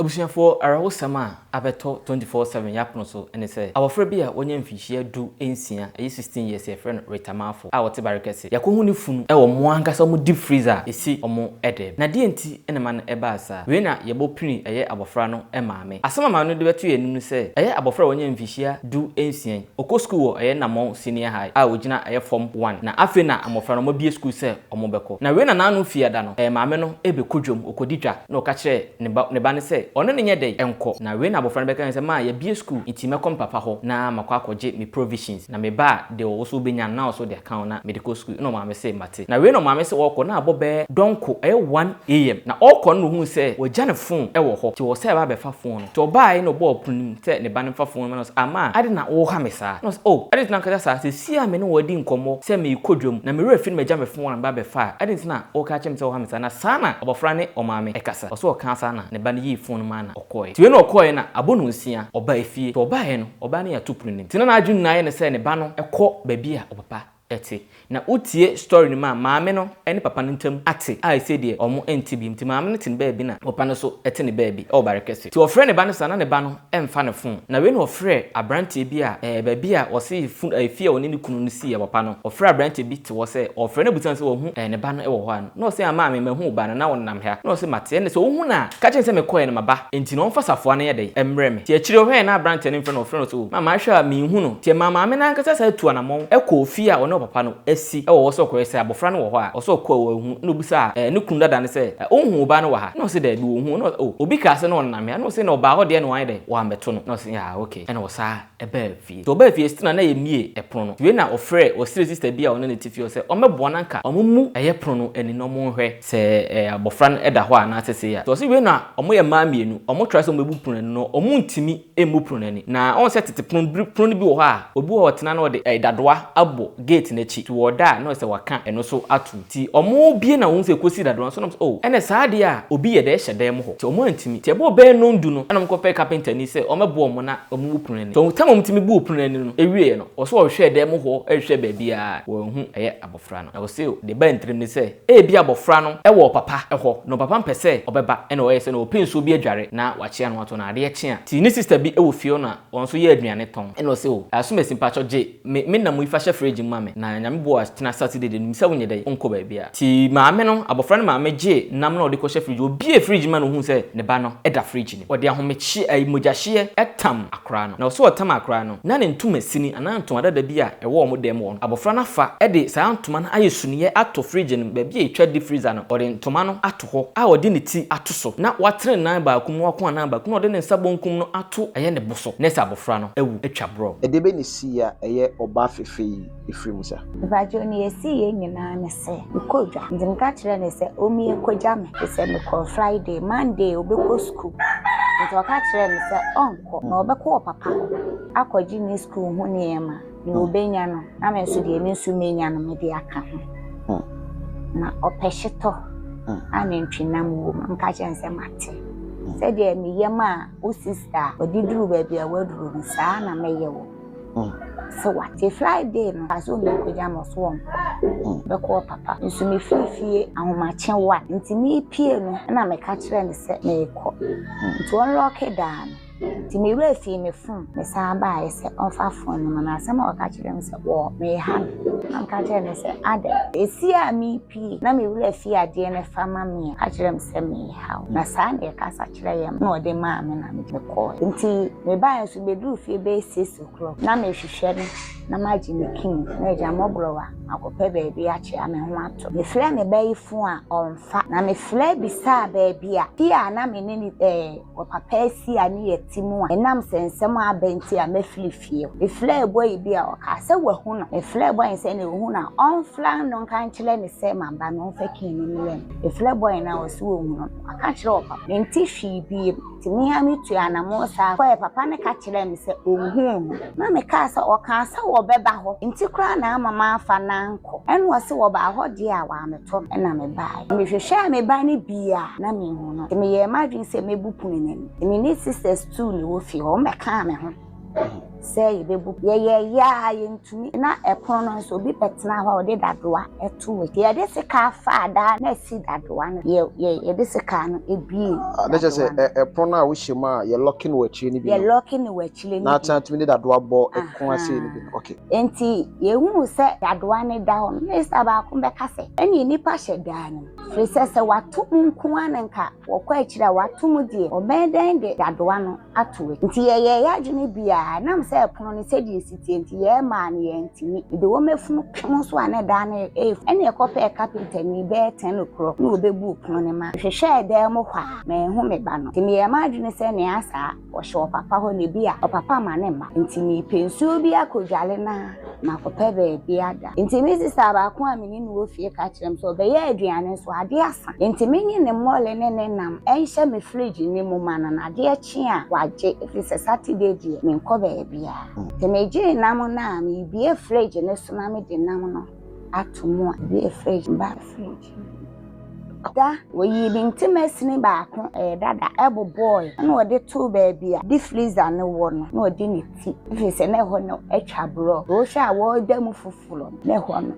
Obusuafo arawo sama abeto 24/7 yapno so ene se abofra bi a wonye mfihie du ensia 16 years your friend Retamafo a wote barekese yakohu ni funu e wo mo ankasa mo deep freezer esi omo ede na die enti ene man eba asa we na yebo pini eye abofra no MAAME asama ma no de beto yenum se eye abofra wonye mfihie du ensia okọ school wo eye namon senior high a ogina eye form 1 na afi na amofra no mo bie school se omo beko na we na nanu fie da no MAAME no ebe kodwom okodidwa na okakye ne ba ne se ono ne nyede enko na we na abofra no beka se ma ya bie school iti mekom papa ho na makwa akoje me provisions na me ba de wo so benya na so de account na medical school no MAAME se mate na we no MAAME se woko na abobe donko 1 am na oko no hu se wagya ne phone e wo ho ti wo se ba be fa phone no to ba no bo opunim se ne ba ne fa phone no ama ade na wo ha me sa no oh ade na kata sa se si a me no wadi nkomo se me kodwom na me refi me gya me phone na ba be fa ade na o ka chem se wo ha me sa na sana abofra ne MAAME ekasa so o ka sa na ne ba ne yi phone ma na okoe ti we no okoe na abonu nsia oba efie to oba he no oba ne ya tupunim ti na adwun na ye ne se ne ba no ekọ ba bi a opapa eti na utie story ni MAAME no ene papa no ntam ate a ise de omo ntibim ti MAAME no tin ba bi na papa no so ete ne ba bi o barekese ti ofre ne ba no sana ne ba no emfa ne fon na we no ofre abrante bi a ba bi a o se afie oni ne kunu no si ya papa no ofre abrante bi ti wo se ofre ne butan se wo hu ne ba no e wo ho an no se MAAME mahu ba na wonnam ha no se mate ne se wo hu na ka chen se me koye ne maba enti no mfa safo na ye de emre me ti akire ho na abrante ne mfre no ofre no so mama hwa me hu no ti MAAME na nkasa sa tu anamon e ko ofie a ono papa no esi e wo so ko ese abofra no wo ho a o so ko wo hu no busa ne kunu dada ne se ohun ba no wo ha no se da bi wo hu no obi ka se no nam ya no se no ba ho de no wan de wa mbeto no se ya okay ene wo sa e ba fie to ba fie stina na ye mie e prono we na ofre o sire sister bi a ono ne tifio se o mebo na nka omumu eye prono eni no mo hwe se abofra no eda ho a na sese ya to se we na omo ye ma mienu omo tra se omebu prono no omu ntimi emu prono ni na on se tete prono bi wo ho a obi wo tena na o de dadoa abo gate na chi to oda no se waka eno so atu ti omo bie na won se kosi dadoa so no oh ene saade a obi ye de hye dem ho ti omo antimi ti ebo be no ndu no ana mko pe carpenter ni se omebo omo na omo prono ni to tam omtimi bu prono ni no ewie no o so hwe dem ho ehwe ba bia wo hu eye abofra no na wo se de ba ntrim ni se e bia abofra no e wo papa e ho no papa mpese obeba ene wo ye se no opinso bi adware na wachia no wato na ade chia ti ni sister bi e wo fie na won so ye aduane ton ene wo se o asumesi pacho je me na mu ifa hye fridge mame na nyame bo tena Saturday de nimisa wonye dai onko ba bia ti MAAME no abofra no MAAME je nam na odi ko hye fridge obi e fridge ma no hu se ne ba no eda fridge ni odi ahomechi ai mogahye etam akra no na so otam akra no na ne ntuma sini ana ntuma dada bia e wo mo dem won abofra na fa e de sa ntuma na ayesuniye ato fridge no ba bia etwa di freezer no odi ntuma no ato ho a odi ne ti ato so na watre nan ba kum wako nan ba kum odi ne nsabonkum no ato eye ne boso na sa abofra no ewu etwa bro e de be ne sia eye oba fefe efrimusa bajo ni esi ye nyina ne se kodwa ndim ka kire ne se omi ekogya me se me ko Friday Monday obeko school nto ka kire ne se onko na obeko papa akwaji ni school hu ne ema ni obenya no na me so de me so menya no me de aka ho na opehito anentwinam wo nka kire se mate se de me yema o sister odiduru ba bia waduru sa na meye wo so what Friday no aso me kodja mo so won be ko papa nso me fifie ahomache wa nti me pie no na me ka kire ne se me ko nti on lock down nti me refi me fun me sa ba ye se on fa fun no na asema o ka kire me se wo me ha na ka kire me se ade esi a me pie na me refi ade ne fa ma me ka kire me se me ha na sa de ka sa kire ye na o de MAAME na me ko nti me ba ye so be du fie be 6 o'clock na me hwehwe na maji me king na eja mobrowa akope baby achi ame ho ato me fle me bayi fun a onfa na me fle bisa baby a dia na me ni o papa si ani yetimu a enam sensem abenti a me fie me fle boy bi a o ka se we hu na me fle boy se ne hu na on flan no kan chile ne se mamba no fa kin ni le me fle boy na o se wo hu no aka chile o papa me nti hwi bi ti me ha me tu anamo sa ko papa ne ka chile me se ohun na me ka sa o ka sa obeba ho nti kra na mama afa nanko eno wose wo ba ho de a wa meto na me bai me hwehwe me ba ne bia na me hu no me ye madwin se me bu punene me ni sisters too ni wo fi ho me ka me ho say bebu ya yentumi na epono nso obi petena ho de dadoa eto we ye de sika fa da na si dadoa no ye de sika no ebie na je say epono a wo hyema ye locking wo akire ni bi ye locking wo akire ni na tantumi de dadoa bo ekon ase ni bi okay enti ye hu se dadoa ne da ho na isa ba ko be kase eni nipa hyeda no fese watu nko anenka wo kwa akira watu mu die o beden de dadoa no ato we nti ye adwene bia na se epono ne se die siti enti ye ma ne ye ntimi de wo mefunu pon so ane da ne ene ekope carpenter ni be 10 o'clock no obebu pono ne ma hwehwe ede mo kwa me hu me ba no nti ye ma adwene se ne asa wo hwe papa ho ne bia o papa ma ne ma nti ni pensuo bi akodwale na makope be bia da nti mi sisa ba ko amini no ofie ka kirem so be ye aduane so ade asa nti menyi ne mole ne nam enhye me fridge ni mu ma na ade achi a waje if Saturday die me nkobe bia nti meje nam na me bie fridge ne so na me de nam no atomo bie fridge ba fridge da we bi ntimesini ba ko dada ebo boy na ode to baby a di freezer ne wo no na ode ne ti if se na ho no etwa bro o sha wo da mu fufulo na ho no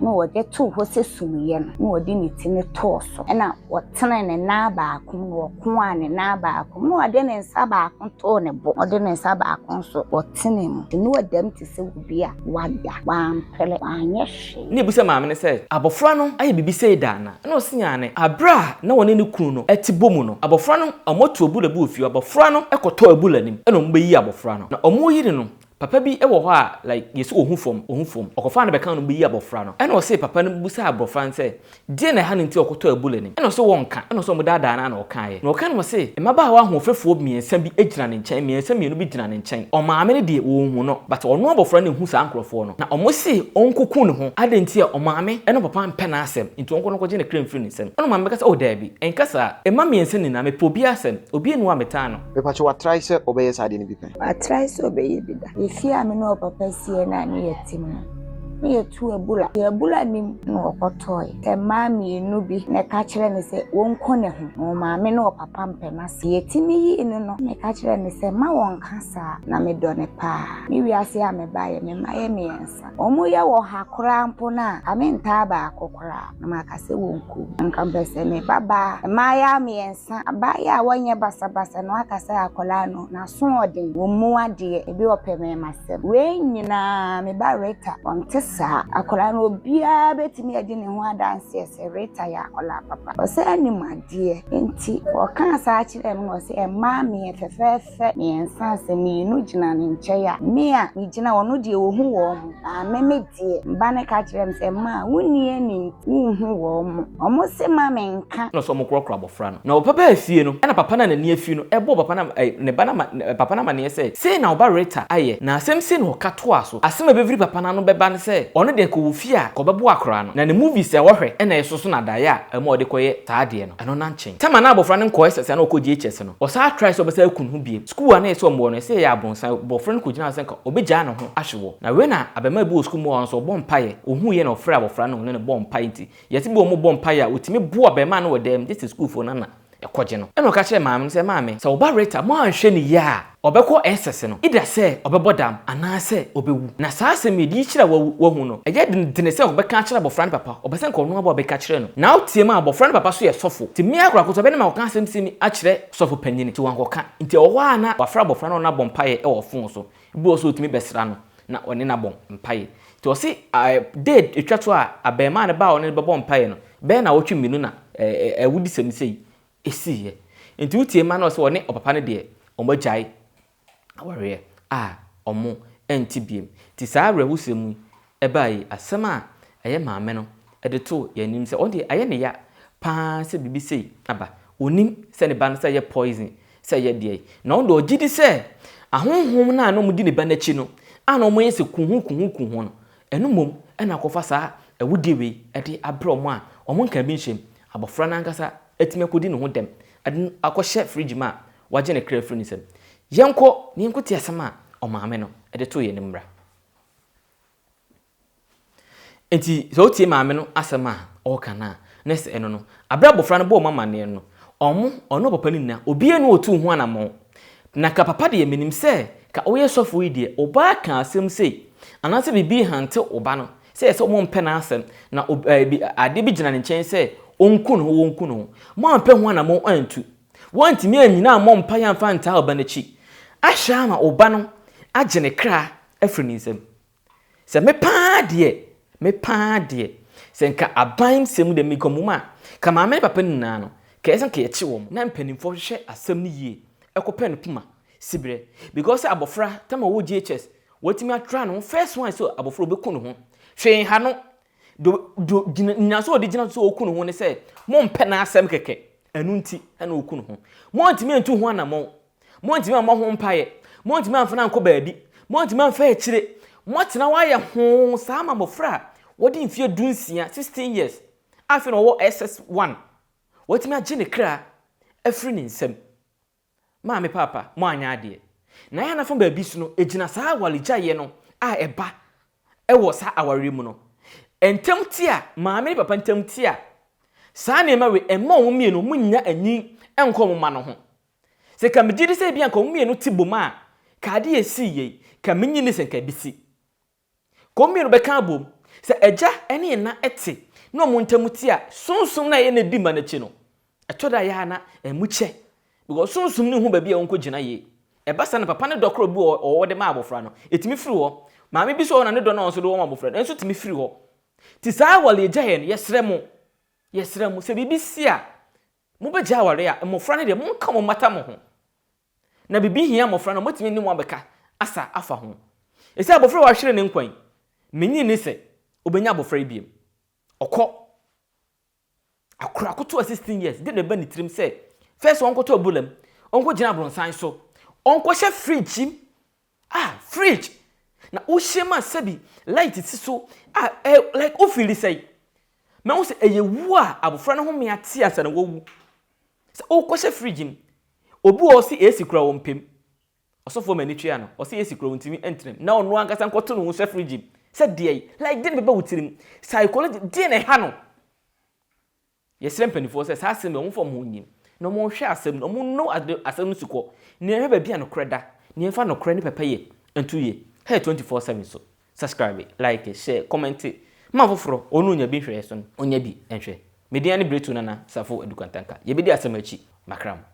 na ode to ho se sumuye no na ode ne ti ne to so na wo tene ne na ba ko wo ko ane na ba ko na ode ne nsa ba ko to ne bo ode ne nsa ba ko so wo tene mu na ode ti se wo bia wada wan pele anye hwe ni busa maame ne se abofra no aye bibi se da na osinyane abra na woni ne kunu no etibomu no abofra no amoto obula bu ofio abofra no ekoto abula nim eno mbeyi abofra no na omo yiri no papa bi ewo ho a like yeso ohufom okofa na beka no beyi abofra no eno se papa no busa abofra nse die na ha ne nti okoto abula nim eno so wonka eno so mudada na okan na okan no se emaba wa ahofefo miensa bi ejina ne nchen miensa mienu bi jina ne nchen o maame ne de wo hu no but ono abofra ne hu sa ankrofo no na omo se onkuku ne ho ade nti o maame eno papa mpe na asem nti onko no koje ne krem firi ne nsem eno maame ka se o dabi enkasa ema miensa ni na me pobi asem obi enu ameta no me pa che wa try se obeye sade ni bi kan wa try se obeye bi da ifi ame no papa sie na ne yetim me yetu ebula nim no okotoy te maami enu bi ne ka kire ne se wonko ne ho maame no papa mpe na se yetimi yi no me ka kire ne se ma won kasa na me do ne pa mi wi ase ame baye me maye me ensa omo ye wo hakora mpo na ame nta ba akokora na maka se wonko nka mbese me baba maye me ensa baye a wonye basa no akasa akola no na so odin wo mu ade ebi opeme masem we nyina me ba reta onte sa akola no bia betimi ade ne ho adanse ese reta ya akola papa o se animadie enti o kan sa akire me o se MAAME fefefe me ensa se me nu gina ne nche ya me a me gina wono de wo hu wo mu ameme die mba ne ka akire me se ma woni ani hu wo mu o mo se ma me nka no so mo krokro abofra no na o papa afie no na papa na ni afie no ebo papa na ne ba na papa na ma ne se na oba reta aye na asem se no kato aso asem abevri papa na no beba ne se ono de ko wofie a ko bebo akora no na ne movies e wo hwe na esoso na da ya ema ode koye taade no eno na nchen tama na abofra ne nko esese na okoji HS no o sa try so be sa kun hu biem school na eso mbo no se ya abonsa abofra ne ko gina se nka obeja no ho ahwewo na we na abema bu school mo on so bom paye ohu ye na ofra abofra no ne bom paye nti yeti bi o mo bom paye a otimi bu abema no wodem this school for na ekoje no eno ka kire maame se maame se oba reta mo anhwe ne ya obekọ SS no ida se obebodam ana se obewu na saa se me di kire wo hu no eye dine se obeka kire abofra papa obese nko no obeka kire no na otie ma abofra papa so ye sofo ti me akura ko be ne ma oka asem simi a kire sofo panyini ti wankoka nti oho ana wafra abofra no na bompaye e wo fon so bi o so otimi besra no na one na bompaye ti o se dead etwato a abema ne ba one be bompaye no be na wotwe minu na wudi sem sei esiye nti utie ma na o se one opapa ne de omajai aware omo entibiem ti saa rehusemu ebai asema eye maame no ede to yanim se onde aye ne ya pa se bibi sei aba onim se ne ba no se ye poison se ye de na onde ogidi se ahonhom na no mudi ne ba na chi no ana omo yese kuhu no eno mom ena kofa saa ewudewe ede abromo a omo nka bi nshem abofra na nkasa etime kodi ne ho dem ade akɔhye fridge ma waje ne kra fridge nisem yenko ni nko tie asema o maame no ede to ye ne mra enti so tie maame no asema o kana nese eno no abra bofra no bo mama ne no omo ono papa ni na obi enu otu hu anamo na ka papa de yemenim se ka oye sofo yi de oba ka asem sei anase bibi hante oba no say so mo mpe na asem na ade bi gina ne nchen say onku no mo ampe ho na mo antu wanti mi anyina mo mpa ya mfa nta oba na chi ahya ma oba no agene kra afri ni nsem se me pa de se nka aban sem de mi komuma ka maame papa nina no ka esen ka yechi wo na mpanimfo hwehwe asem ni yie ekopen puma sibre because abofra tama wo GHS watimi atra no first one so abofra obeku no ho hwe ha no do nya so odi gina so oku no ho ne say mo mpe na asem keke anu nti na oku no ho mo ntimi antu ho na mo ntimi amho ho mpaye mo ntimi amfa na nko baadi mo ntimi amfa ekire mo tena wa ye ho saa ma abofra wodi mfie dunsia 16 years afi no wo SS1 watimi agye ne kra afri ne nsem maame papa mo anya ade na ya na fam ba bisu no ejina saa awalejaye no a eba ewo saa aware mu no entem ti a maame papa entem ti a saa ne ma we emma wo mienu munya anyi enko mma no ho se ka megidi se bia nka wo mienu ti boma ka ade esi ye ka menyi ne senka bisi ko mienu be ka bom se eja ene na ete no mo entem ti a sunsum na ye na di ma na chi no etoda ya na emuche because sunsum ni hu ba bia wonko gina ye ebasa na papa ne dokro bi o de ma abofra no etimi firi ho maame bi so na ne do na so do wo ma abofra enso timi firi ho ti saa wale jaye no yesremu se bibi sia mo be ja wale a mofra ne de mo nka mo mata mo ho na bibi hia mofra no motimi ni mo abeka asa afa ho ese abofra wa hwere ne nkwan menyi ni se obenya abofra biem okọ akura koto 16 years de ne ba ni trim se first one koto obulam onko gina bronsan so onko hye fridge fridge na o hye ma sabi light ti so like o feel say me wo se eyewu a abofra no ho me ate asa na wowu se o ko hye fridge obu o se esi kura wo mpem osofo mani twia no o se esi kura wo ntimi entrem na ono ankasa nkoto no ho hye fridge se de like de beba wutirim psychology de na ha no yesrem penifo se sa se me wo fo mo nyim no mo hwe asem no mo no asem suko ne hwe ba bia no kreda ne fa no kre ne papa ye entu ye hey 24/7 so subscribe like share comment ma foforo onu nya bi hwe so onya bi enhwe media ne bretu nana safo edukantanka ye bi di asem achi makram